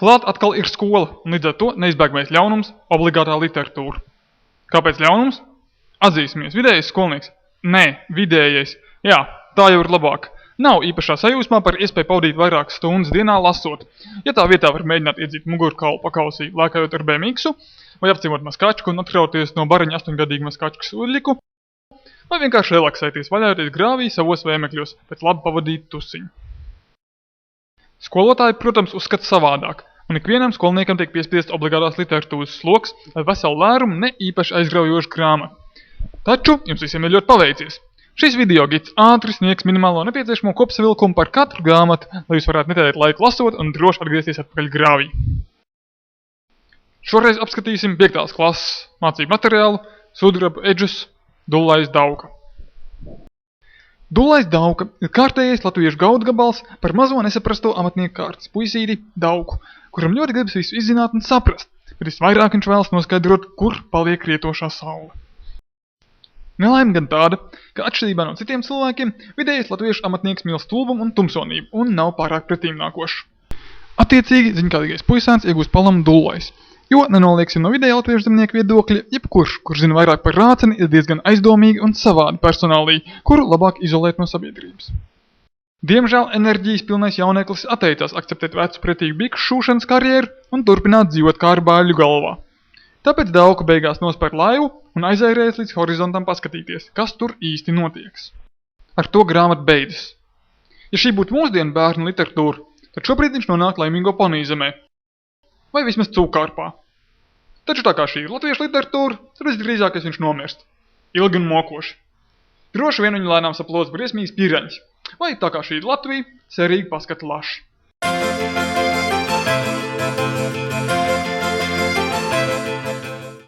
Klāt atkal ir skola, un līdz ar to neizbēgamais ļaunums – obligātā literatūra. Kāpēc ļaunums? Atzīsimies, vidējais skolnieks. Nē, vidējais. Jā, tā jau ir labāk. Nav īpašā sajūsmā par iespēju pavadīt vairākas stundas dienā lasot. Ja tā vietā var mēģināt iedzīt mugurkaulu pakausī, lēkājot ar BMX-u, vai apciemot maskačku un atrauties no baraņa 8-gadīgu maskačku suļiku, vai vienkārši relaksēties, vaļājoties grāvī savos vēmekļos pēc labi pavadīt tusiņu. Skolotāji, protams, uzskata savādāk, un ikvienam skolniekam tiek piespiest obligātās literatūras sloks vai veselu lērumu ne īpaši aizgraujošu grāmatu. Taču jums visiem ir ļoti paveicies. Šis video gids ātri sniegs minimālo nepieciešamo kopsavilkumu par katru grāmatu, lai jūs varētu netērēt laiku lasot un droši atgriezties atpakaļ grāvī. Šoreiz apskatīsim 5. klases mācību materiālu Sudraba Edžus Dullais Dauka. Dullais Dauka ir kārtējais latviešu gaudgabals par mazo nesaprasto amatnieku kārtas puisīti Dauku, kuram ļoti gribas visu izzināt un saprast, bet visvairāk viņš vēlas noskaidrot, kur paliek rietošā saule. Nelaime gan tāda, ka atšķirībā no citiem cilvēkiem, vidējais latviešu amatnieks mīl stulbumu un tumsonību un nav pārāk pretīmnākošs. Attiecīgi, ziņkārīgais puisēns iegūst palamu Dullais, jo, nenolieksim no vidēja latviešu zemnieku viedokļa, jebkurš, kurš zina vairāk par rāceni, ir diezgan aizdomīgi un savādi personālī, kuru labāk izolēt no sabiedrības. Diemžēl enerģijas pilnais jaunieklis atteicās akceptēt vecu pretīgu bikšu šūšanas karjeru un turpināt dzīvot kā ar bāļu galvā. Tāpēc Dauka beigās nospēr laivu un aizairējas līdz horizontam paskatīties, kas tur īsti notieks. Ar to grāmata beidzas. Ja šī būtu mūsdienu bērnu literatūra, tad šobrīd viņš nonāk laimīgo ponīzemē. Vai vismaz cūkārpā. Taču tā kā šī ir latviešu literatūra, tad visdrīzākais viņš nomirst. Ilgi un mokoši. Droši vien viņu lēnām saplods briesmīgs piraņķis. Vai tā kā šī ir Latvija, cerīgi paskata laši.